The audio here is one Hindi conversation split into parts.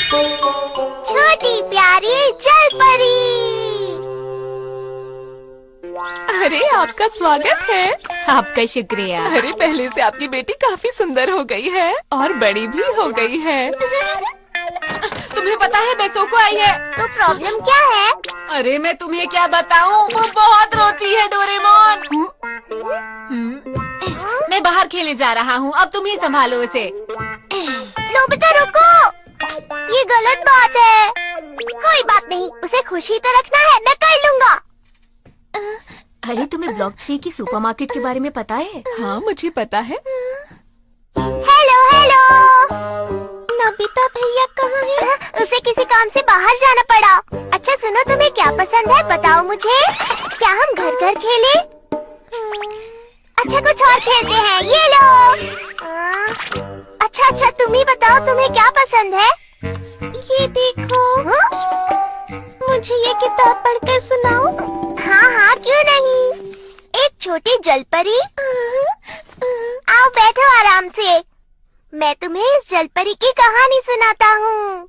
छोटी प्यारी जलपरी। अरे आपका स्वागत है। आपका शुक्रिया। अरे पहले से आपकी बेटी काफी सुंदर हो गई है और बड़ी भी हो गई है। तुम्हें पता है बेसोको आई है। तो प्रॉब्लम क्या है? अरे मैं तुम्हें क्या बताऊं, वो बहुत रोती है डोरेमोन। मैं बाहर खेलने जा रहा हूँ, अब तुम ही संभालो उसे। नोबिता रुको, ये गलत बात है। कोई बात नहीं, उसे खुश ही तो रखना है, मैं कर लूंगा। अरे तुम्हें ब्लॉक 3 की सुपरमार्केट के बारे में पता है? हाँ मुझे पता है। हेलो हेलो, नोबिता भैया कहाँ हैं? उसे किसी काम से बाहर जाना पड़ा। अच्छा सुनो, तुम्हें क्या पसंद है बताओ मुझे। क्या हम घर घर खेले? अच्छा कुछ और खेलते हैं, ये लो। अच्छा तुम ही बताओ तुम्हें क्या पसंद है। ये देखो। मुझे ये किताब पढ़कर सुनाओ। हाँ क्यों नहीं। एक छोटी जलपरी। आओ बैठो आराम से, मैं तुम्हें इस जलपरी की कहानी सुनाता हूँ।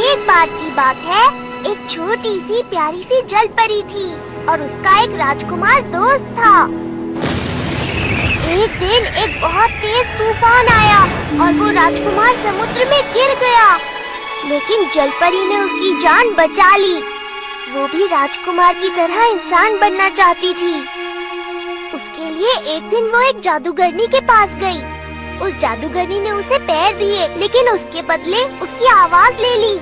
एक बार की बात है, एक छोटी सी प्यारी सी जलपरी थी और उसका एक राजकुमार दोस्त था। एक दिन एक बहुत तेज तूफान आया और वो राजकुमार समुद्र में गिर गया, लेकिन जलपरी ने उसकी जान बचा ली। वो भी राजकुमार की तरह इंसान बनना चाहती थी। उसके लिए एक दिन वो एक जादूगरनी के पास गई। उस जादूगरनी ने उसे पैर दिए, लेकिन उसके बदले उसकी आवाज ले ली।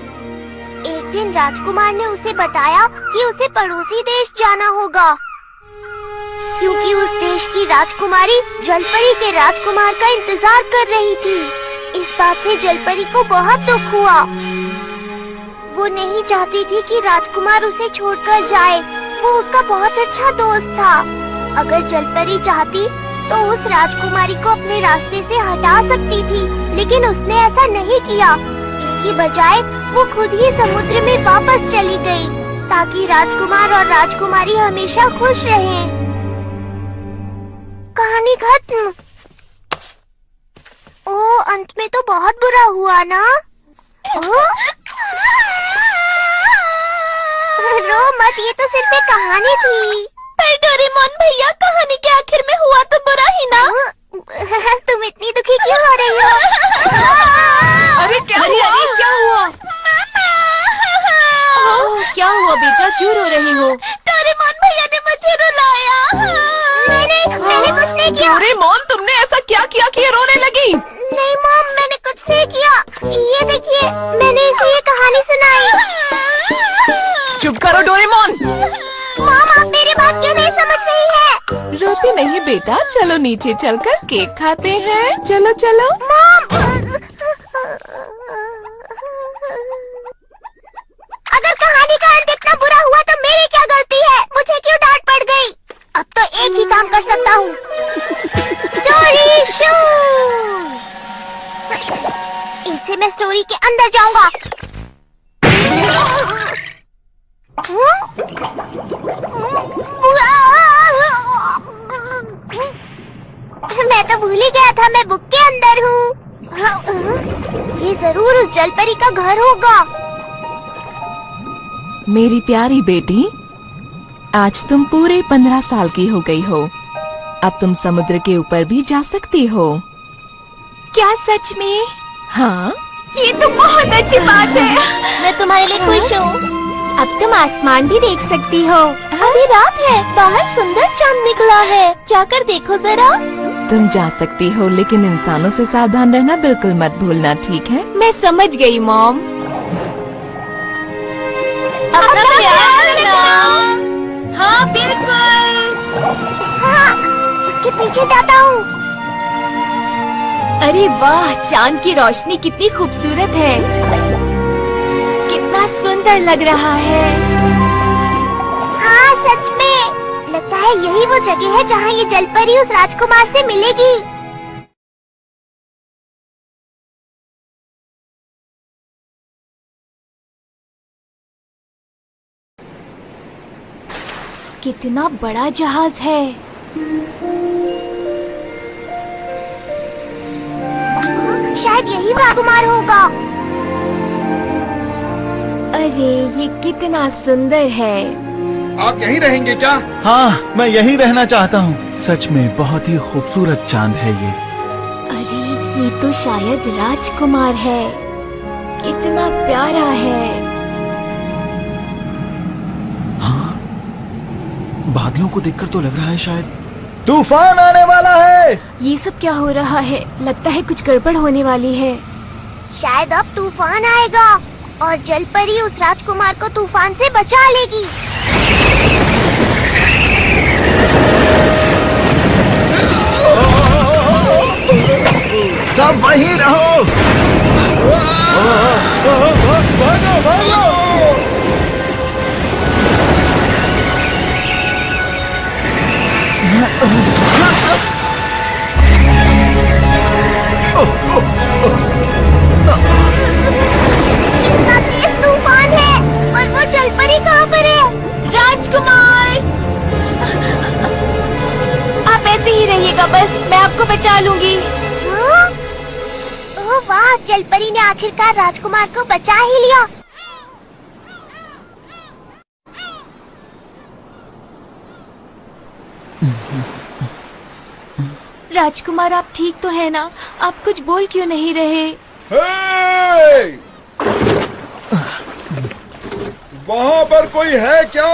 एक दिन राजकुमार ने उसे बताया कि उसे पड़ोसी देश जाना होगा, क्योंकि उस देश की राजकुमारी जलपरी के राजकुमार का इंतजार कर रही थी। इस बात से जलपरी को बहुत दुख हुआ। वो नहीं चाहती थी कि राजकुमार उसे छोड़कर जाए, वो उसका बहुत अच्छा दोस्त था। अगर जलपरी चाहती तो उस राजकुमारी को अपने रास्ते से हटा सकती थी, लेकिन उसने ऐसा नहीं किया। इसकी बजाय वो खुद ही समुद्र में वापस चली गई, ताकि राजकुमार और राजकुमारी हमेशा खुश रहें। कहानी खत्म। ओ, अंत में तो बहुत बुरा हुआ ना। रो मत, ये तो सिर्फ एक कहानी थी। पर डोरेमोन भैया, कहानी के आखिर में हुआ तो बुरा ही ना। तुम इतनी दुखी क्यों हो रही हो? अरे क्या हुआ? क्या हुआ बेटा, क्यों रो रही हो? डोरेमोन भैया ने मुझे रुलाया। मैंने कुछ नहीं किया। डोरेमोन, तुमने ऐसा क्या किया कि ये रोने लगी? नहीं मॉम, मैंने कुछ नहीं किया। ये देखिए, मैंने इसे ये कहानी सुनाई। चुप करो डोरेमोन। मॉम, आप मेरी बात क्यों नहीं समझ रही है? रोती नहीं बेटा, चलो नीचे चलकर केक खाते हैं। चलो चलो। मॉम, अगर कहानी का अंत इतना बुरा हुआ तो मेरी क्या गलती है? मुझे क्यों डांट पड़ गई? अब तो एक ही काम कर सकता हूँ। Story shoes. इनसे मैं स्टोरी के अंदर जाऊंगा। मैं तो भूल ही गया था मैं बुक के अंदर हूँ। ये जरूर उस जलपरी का घर होगा। मेरी प्यारी बेटी, आज तुम पूरे 15 साल की हो गई हो। अब तुम समुद्र के ऊपर भी जा सकती हो। क्या सच में? हाँ। ये तो बहुत अच्छी बात है। मैं तुम्हारे लिए खुश हूँ। अब तुम आसमान भी देख सकती हो। अभी रात है, बाहर सुंदर चांद निकला है, जाकर देखो जरा। तुम जा सकती हो, लेकिन इंसानों से सावधान रहना बिल्कुल मत भूलना, ठीक है? मैं समझ गई मॉम। अपना ख्याल रखना। हाँ बिल्कुल। हाँ, उसके पीछे जाता हूँ। अरे वाह, चांद की रोशनी कितनी खूबसूरत है, कितना सुंदर लग रहा है। हाँ सच में, लगता है यही वो जगह है जहाँ ये जलपरी उस राजकुमार से मिलेगी। कितना बड़ा जहाज है, शायद यही राजकुमार होगा। अरे ये कितना सुंदर है। आप यहीं रहेंगे क्या? हाँ, मैं यहीं रहना चाहता हूँ। सच में बहुत ही खूबसूरत चांद है ये। अरे ये तो शायद राजकुमार है। कितना प्यारा है। हाँ, बादलों को देखकर तो लग रहा है शायद तूफान आने वाला है। ये सब क्या हो रहा है? लगता है कुछ गड़बड़ होने वाली है। शायद अब तूफान आएगा और जलपरी उस राजकुमार को तूफान से बचा लेगी। सब वहीं रहो। भागो भागो। इतना तेज तूफान है और वो जलपरी कहाँ पर है? राजकुमार, आप ऐसे ही रहिएगा, बस मैं आपको बचा लूंगी। हाँ? ओह वाह, जलपरी ने आखिरकार राजकुमार को बचा ही लिया। राजकुमार, आप ठीक तो है ना? आप कुछ बोल क्यों नहीं रहे? हे! वहाँ पर कोई है क्या?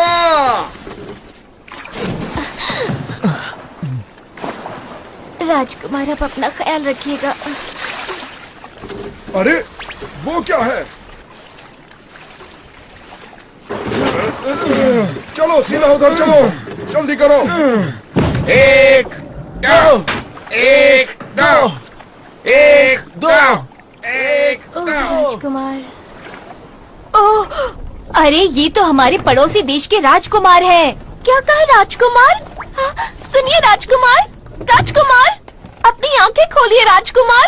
राजकुमार, आप अपना ख्याल रखिएगा। अरे वो क्या है? चलो सीधा उधर चलो, जल्दी करो। एक दो, एक दो, एक दो, एक ओह दो। राजकुमार, ओह, अरे ये तो हमारे पड़ोसी देश के राजकुमार हैं। क्या कहा राजकुमार? हाँ, सुनिए राजकुमार, राजकुमार, अपनी आंखें खोलिए राजकुमार।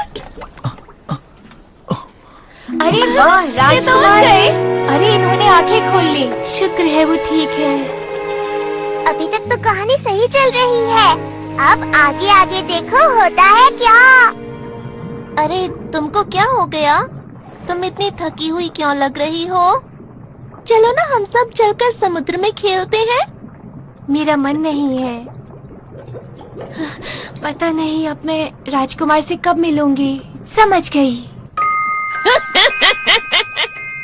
अरे वाह राजकुमार, अरे इन्होंने आंखें खोल ली। शुक्र है वो ठीक है। अभी तक तो कहानी सही चल रही है। अब आगे आगे देखो होता है क्या। अरे तुमको क्या हो गया? तुम इतनी थकी हुई क्यों लग रही हो? चलो ना हम सब चलकर समुद्र में खेलते हैं। मेरा मन नहीं है। पता नहीं अब मैं राजकुमार से कब मिलूंगी। समझ गई।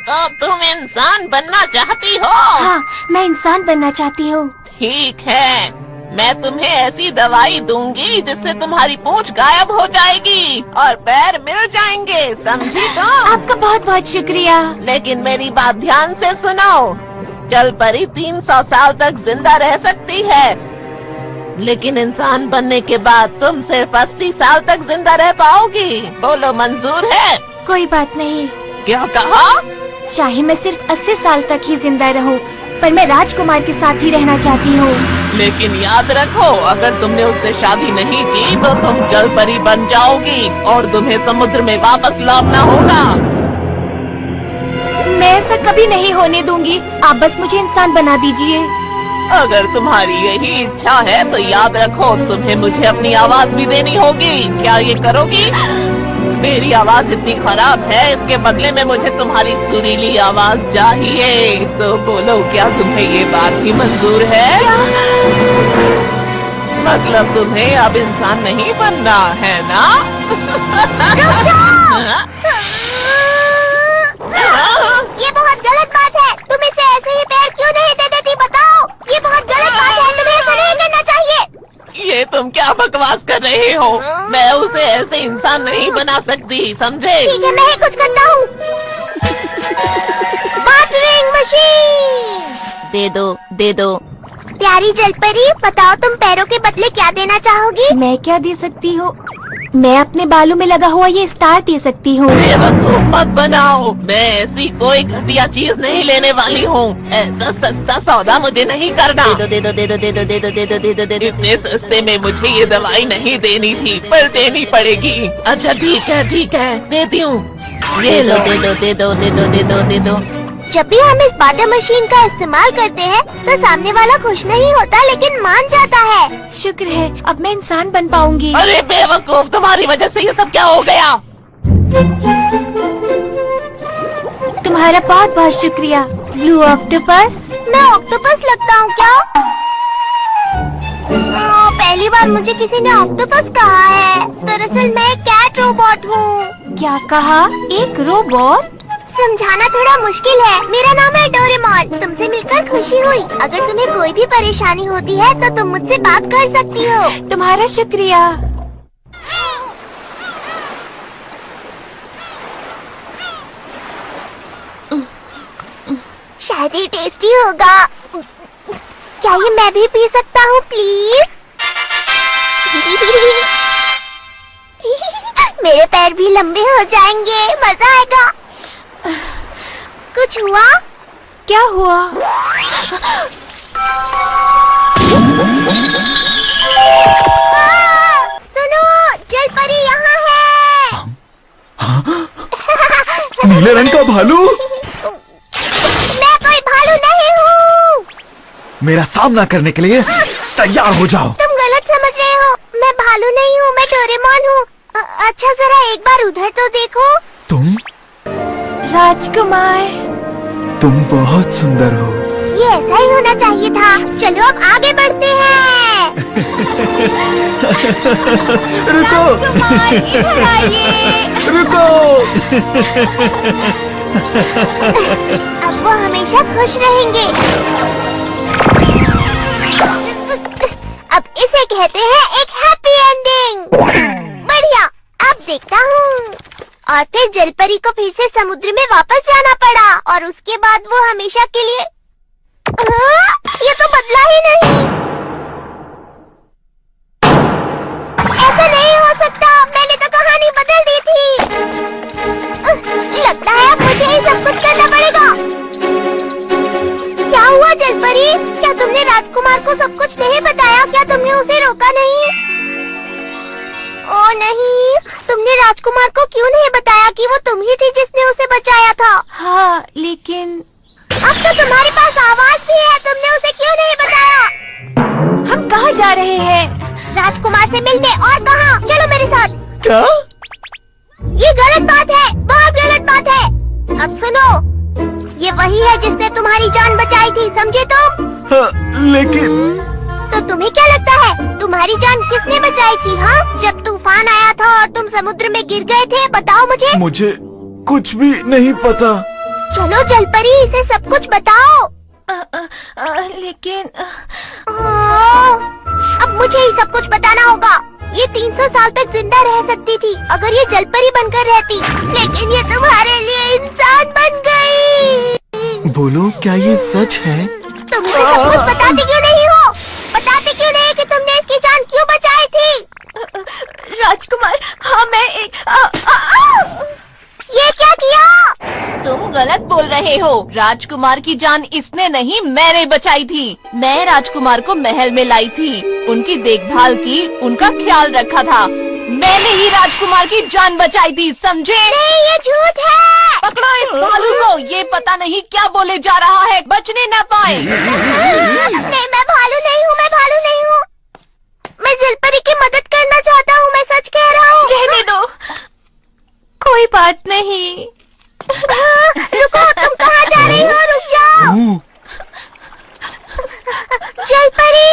तो तुम इंसान बनना चाहती हो? हाँ, मैं इंसान बनना चाहती हूँ। ठीक है, मैं तुम्हें ऐसी दवाई दूंगी जिससे तुम्हारी पूंछ गायब हो जाएगी और पैर मिल जाएंगे, समझी तुम? आपका बहुत बहुत शुक्रिया। लेकिन मेरी बात ध्यान से सुनो। जलपरी 300 साल तक जिंदा रह सकती है, लेकिन इंसान बनने के बाद तुम सिर्फ 80 साल तक जिंदा रह पाओगी। बोलो मंजूर है? कोई बात नहीं। क्या कहा? चाहे मैं सिर्फ 80 साल तक ही जिंदा रहूं, पर मैं राजकुमार के साथ ही रहना चाहती हूँ। लेकिन याद रखो, अगर तुमने उससे शादी नहीं की तो तुम जलपरी बन जाओगी और तुम्हें समुद्र में वापस लौटना होगा। मैं ऐसा कभी नहीं होने दूंगी। आप बस मुझे इंसान बना दीजिए। अगर तुम्हारी यही इच्छा है तो याद रखो, तुम्हें मुझे अपनी आवाज भी देनी होगी। क्या ये करोगी? मेरी आवाज इतनी खराब है, इसके बदले में मुझे तुम्हारी सुरीली आवाज चाहिए। तो बोलो, क्या तुम्हें ये बात भी मंजूर है? मतलब तुम्हें अब इंसान नहीं बनना है ना? ये बहुत गलत बात है। तुम इसे ऐसे ही पैर क्यों नहीं दे देती? बताओ, ये बहुत गलत बात है। तुम्हें ऐसा नहीं करना चाहिए। ये तुम क्या बकवास कर रहे हो? मैं उसे ऐसे इंसान नहीं बना सकती, समझे? ठीक है, मैं ही कुछ करता हूँ। वाटरिंग मशीन दे दो, दे दो। प्यारी जलपरी, बताओ तुम पैरों के बदले क्या देना चाहोगी? मैं क्या दे सकती हूँ? मैं अपने बालों में लगा हुआ ये स्टार दे सकती हूँ। बेवकूफ मत बनाओ, मैं ऐसी कोई घटिया चीज नहीं लेने वाली हूँ। ऐसा सस्ता सौदा मुझे नहीं करना। दे दो, दे दो, दे दो, दे दो, दे दो, दे दो, दे दो, दे दो। इतने सस्ते में मुझे ये दवाई नहीं देनी थी, पर देनी पड़ेगी। अच्छा ठीक है, ठीक है, देती हूँ। दे दो, दे दो, दे दो, दे दो, दे दो, दे दो। जब भी हम इस वाटर मशीन का इस्तेमाल करते हैं तो सामने वाला खुश नहीं होता लेकिन मान जाता है। शुक्र है, अब मैं इंसान बन पाऊंगी। अरे बेवकूफ, तुम्हारी वजह से ये सब क्या हो गया? तुम्हारा बहुत बहुत शुक्रिया ब्लू ऑक्टोपस। मैं ऑक्टोपस लगता हूँ क्या? पहली बार मुझे किसी ने ऑक्टोपस कहा है। दरअसल मैं एक कैट रोबोट हूँ। क्या कहा? एक रोबोट? समझाना थोड़ा मुश्किल है। मेरा नाम है डोरेमोन। तुमसे मिलकर खुशी हुई। अगर तुम्हें कोई भी परेशानी होती है तो तुम मुझसे बात कर सकती हो। तुम्हारा शुक्रिया। शायद ये टेस्टी होगा। क्या ये मैं भी पी सकता हूँ प्लीज? मेरे पैर भी लंबे हो जाएंगे, मजा आएगा। कुछ हुआ? क्या हुआ? सुनो, जलपरी यहाँ है। नीले रंग का भालू? मैं कोई भालू नहीं हूँ। मेरा सामना करने के लिए तैयार हो जाओ। तुम गलत समझ रहे हो। मैं भालू नहीं हूँ, मैं डोरेमोन हूँ। अच्छा जरा एक बार उधर तो देखो। तुम राजकुमार, तुम बहुत सुंदर हो। ये ऐसा ही होना चाहिए था। चलो अब आगे बढ़ते हैं। रुको, राजकुमार, इधर आइए। रुको। अब वो हमेशा खुश रहेंगे। अब इसे कहते हैं एक हैप्पी एंडिंग। बढ़िया, अब देखता हूँ। और फिर जलपरी को फिर से समुद्र में वापस जाना पड़ा और उसके बाद वो हमेशा के लिए ये तो बदला ही नहीं। ऐसा नहीं हो सकता, मैंने तो कहानी बदल दी थी। लगता है अब मुझे ही सब कुछ करना पड़ेगा। क्या हुआ जलपरी? क्या तुमने राजकुमार को सब कुछ नहीं बताया? क्या तुमने उसे रोका नहीं? ओ नहीं, तुमने राजकुमार को क्यों नहीं बताया कि वो तुम ही थी जिसने उसे बचाया था? हाँ, लेकिन अब तो तुम्हारे पास आवाज भी है, तुमने उसे क्यों नहीं बताया? हम कहाँ जा रहे हैं? राजकुमार से मिलने। और कहाँ? चलो मेरे साथ। क्या? ये गलत बात है, बहुत गलत बात है। अब सुनो, ये वही है जिसने तुम्हारी जान बचाई थी, समझे तुम? लेकिन तो तुम्हें क्या लगता है तुम्हारी जान किसने बचाई थी? हाँ, जब तूफान आया था और तुम समुद्र में गिर गए थे, बताओ मुझे। मुझे कुछ भी नहीं पता। चलो जलपरी, इसे सब कुछ बताओ। लेकिन अब मुझे ही सब कुछ बताना होगा। ये 300 साल तक जिंदा रह सकती थी अगर ये जलपरी बनकर रहती, लेकिन ये तुम्हारे लिए इंसान बन गई। बोलो, क्या ये सच है? तुम मुझे सब कुछ बताते क्यों नहीं हो? बताते क्यों नहीं कि तुमने इसकी जान क्यों बचाई थी? राजकुमार, हाँ मैं एक ये क्या किया? तुम गलत बोल रहे हो। राजकुमार की जान इसने नहीं, मैंने बचाई थी। मैं राजकुमार को महल में लाई थी, उनकी देखभाल की, उनका ख्याल रखा था। मैंने ही राजकुमार की जान बचाई थी, समझे? नहीं, ये झूठ है। पकड़ो इस भालू को, ये पता नहीं क्या बोले जा रहा है, बचने न पाए। नहीं, मैं भालू नहीं हूँ, मैं भालू नहीं हूँ। मैं जलपरी की मदद करना चाहता हूँ, मैं सच कह रहा हूँ। रहने दो, कोई बात नहीं। रुको, तुम कहाँ जा रही हो? रुक जाओ। जलपरी,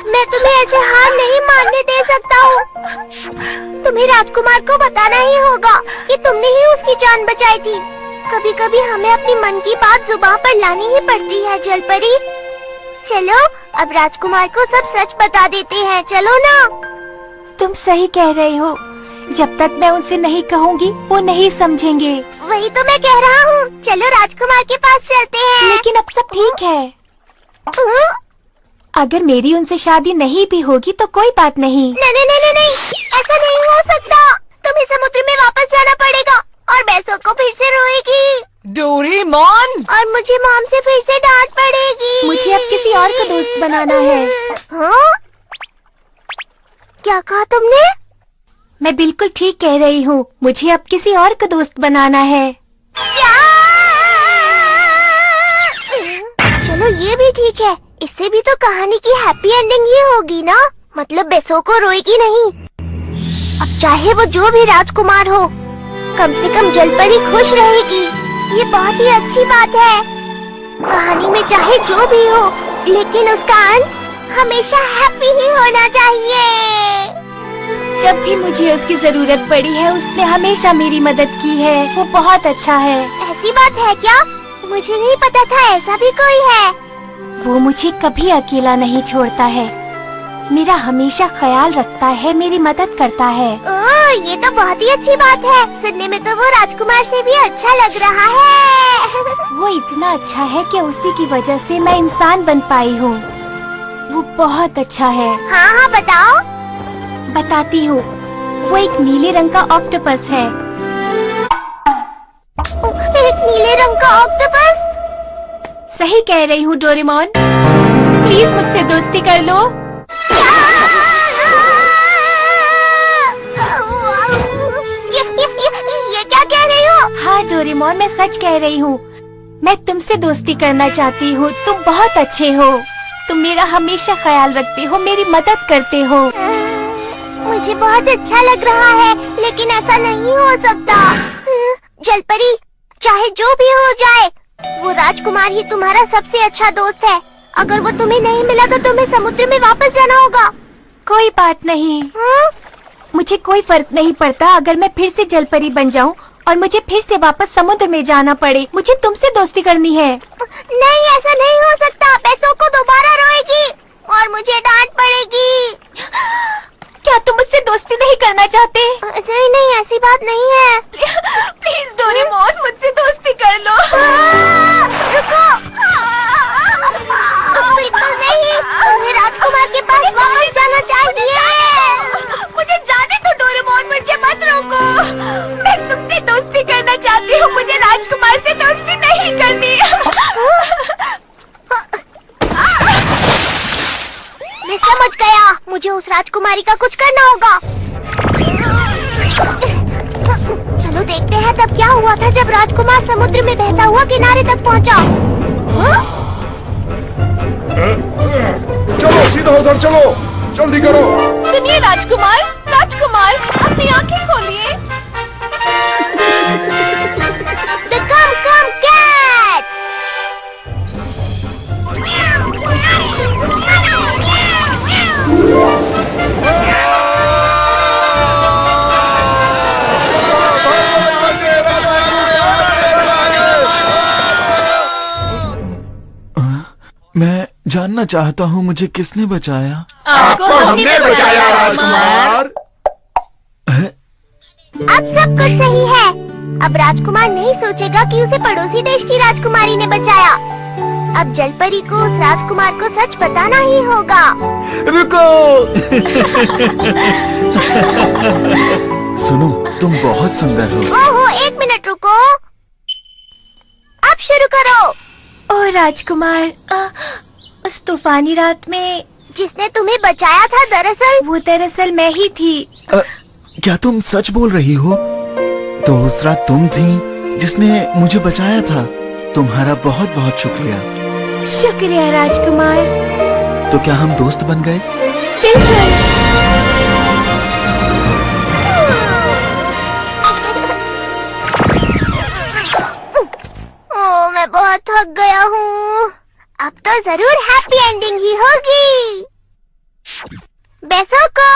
मैं तुम्हें ऐसे हार नहीं मानने दे सकता हूँ। तुम्हें राजकुमार को बताना ही होगा कि तुमने ही उसकी जान बचाई थी। कभी कभी हमें अपनी मन की बात जुबान पर लानी ही पड़ती है जलपरी। चलो अब राजकुमार को सब सच बता देते हैं, चलो ना। तुम सही कह रहे हो, जब तक मैं उनसे नहीं कहूँगी वो नहीं समझेंगे। वही तो मैं कह रहा हूँ, चलो राजकुमार के पास चलते हैं। लेकिन अब सब ठीक है। अगर मेरी उनसे शादी नहीं भी होगी तो कोई बात नहीं। नहीं, ऐसा नहीं हो सकता। तुम्हें समुद्र में वापस जाना पड़ेगा और बैसो को फिर से रोएगी। डोरेमोन, और मुझे मॉम से फिर से डांट पड़ेगी। मुझे अब किसी और को दोस्त बनाना है। हाँ? क्या कहा तुमने? मैं बिल्कुल ठीक कह रही हूँ, मुझे अब किसी और को दोस्त बनाना है। क्या? चलो ये भी ठीक है। इससे भी तो कहानी की हैप्पी एंडिंग ही होगी ना, मतलब बेसोको रोएगी नहीं। अब चाहे वो जो भी राजकुमार हो, कम से कम जलपरी खुश रहेगी। ये बहुत ही अच्छी बात है। कहानी में चाहे जो भी हो, लेकिन उसका अंत हमेशा हैप्पी ही होना चाहिए। जब भी मुझे उसकी जरूरत पड़ी है, उसने हमेशा मेरी मदद की है। वो बहुत अच्छा है। ऐसी बात है क्या? मुझे नहीं पता था ऐसा भी कोई है। वो मुझे कभी अकेला नहीं छोड़ता है, मेरा हमेशा ख्याल रखता है, मेरी मदद करता है। ओह, ये तो बहुत ही अच्छी बात है। सुनने में तो वो राजकुमार से भी अच्छा लग रहा है। वो इतना अच्छा है कि उसी की वजह से मैं इंसान बन पाई हूँ। वो बहुत अच्छा है। हाँ हाँ, बताओ। बताती हूँ। वो एक नीले रंग का ऑक्टोपस है। एक नीले रंग का ऑक्टोपस? सही कह रही हूँ डोरेमोन, प्लीज मुझसे दोस्ती कर लो। ये क्या कह रही हो? हाँ डोरेमोन, मैं सच कह रही हूँ। मैं तुमसे दोस्ती करना चाहती हूँ। तुम बहुत अच्छे हो। तुम मेरा हमेशा ख्याल रखते हो, मेरी मदद करते हो। मुझे बहुत अच्छा लग रहा है, लेकिन ऐसा नहीं हो सकता। जलपरी, चाहे जो भी हो जाए, वो राजकुमार ही तुम्हारा सबसे अच्छा दोस्त है। अगर वो तुम्हें नहीं मिला तो तुम्हें समुद्र में वापस जाना होगा। कोई बात नहीं। मुझे कोई फर्क नहीं पड़ता अगर मैं फिर से जलपरी बन जाऊं और मुझे फिर से वापस समुद्र में जाना पड़े। मुझे तुमसे दोस्ती करनी है। नहीं, ऐसा नहीं हो सकता। बेसोको दोबारा रोएगी और मुझे डांट पड़ेगी। क्या तुम मुझसे दोस्ती नहीं करना चाहते? नहीं नहीं, ऐसी बात नहीं है। प्लीज डोरेमोन, मुझसे दोस्ती कर लो। रुको। बिल्कुल नहीं, तुम्हें राजकुमार के पास वापस जाना चाहिए। मुझे जाने दो डोरेमोन, मुझे मत रोको। मैं तुमसे दोस्ती करना चाहती हूँ, मुझे राजकुमार से दोस्ती नहीं करनी। मैं समझ गया, मुझे उस राजकुमारी का कुछ करना होगा। चलो देखते हैं तब क्या हुआ था जब राजकुमार समुद्र में बहता हुआ किनारे तक पहुंचा। चलो सीधा उधर चलो, जल्दी करो। सुनिए राजकुमार, राजकुमार, अपनी आंखें खोलिए। The Cum Cat! मैं जानना चाहता हूँ मुझे किसने बचाया? आपको हमने बचाया राजकुमार। अब सब कुछ सही है। अब राजकुमार नहीं सोचेगा कि उसे पड़ोसी देश की राजकुमारी ने बचाया। अब जलपरी को उस राजकुमार को सच बताना ही होगा। रुको। सुनो, तुम बहुत सुंदर हो। ओहो, एक मिनट रुको। अब शुरू करो। ओह राजकुमार, उस तूफानी रात में जिसने तुम्हें बचाया था दरअसल मैं ही थी। क्या तुम सच बोल रही हो? तो उस रात तुम थी जिसने मुझे बचाया था। तुम्हारा बहुत बहुत शुक्रिया। शुक्रिया राजकुमार। तो क्या हम दोस्त बन गए? बिल्कुल। ओह, मैं बहुत थक गया हूँ। अब तो जरूर हैप्पी एंडिंग ही होगी। बेसोको,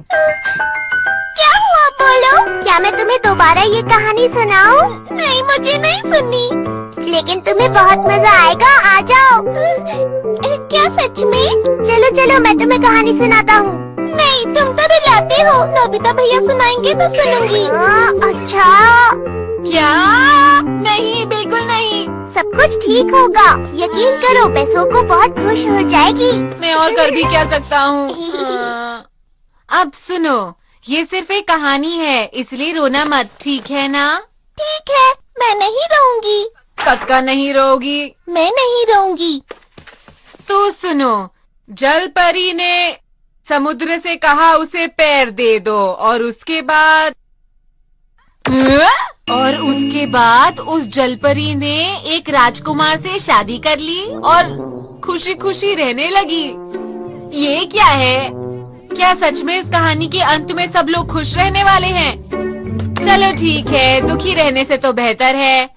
क्या हुआ बोलो? क्या मैं तुम्हें दोबारा ये कहानी सुनाऊं? नहीं, मुझे नहीं सुननी। लेकिन तुम्हें बहुत मजा आएगा, आ जाओ। क्या सच में? चलो चलो, मैं तुम्हें कहानी सुनाता हूँ। नहीं, तुम तो रुलाते हो। नोबिता भैया सुनाएंगे तो सुनूंगी। अच्छा। क्या? नहीं, बिल्कुल नहीं। सब कुछ ठीक होगा, यकीन करो। बेसोको बहुत खुश हो जाएगी। मैं और कर भी क्या सकता हूँ? अब सुनो, ये सिर्फ एक कहानी है, इसलिए रोना मत, ठीक है ना? ठीक है, मैं नहीं रोऊंगी। पक्का नहीं रोगी? मैं नहीं रोऊंगी। तो सुनो, जल परी ने समुद्र से कहा उसे पैर दे दो, और उसके बाद और उसके बाद उस जलपरी ने एक राजकुमार से शादी कर ली और खुशी खुशी रहने लगी। ये क्या है? क्या सच में इस कहानी के अंत में सब लोग खुश रहने वाले हैं? चलो ठीक है, दुखी रहने से तो बेहतर है।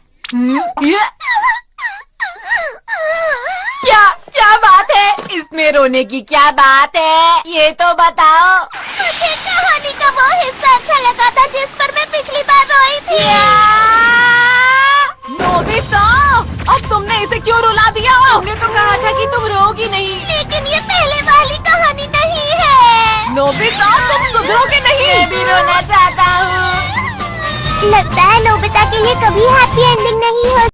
क्या बात है? इसमें रोने की क्या बात है? ये तो बताओ। मुझे कहानी का वो हिस्सा अच्छा लगा था जिस पर मैं पिछली बार रोई थी। नोबिता, अब तुमने इसे क्यों रुला दिया? तुमने तो कहा था कि तुम रोगी नहीं। लेकिन ये पहले वाली कहानी नहीं है। नोबिता, तुम सुधरोगे नहीं। मैं भी रोना चाहता हूँ। लगता है नोबिता के लिए कभी हैप्पी एंडिंग नहीं हो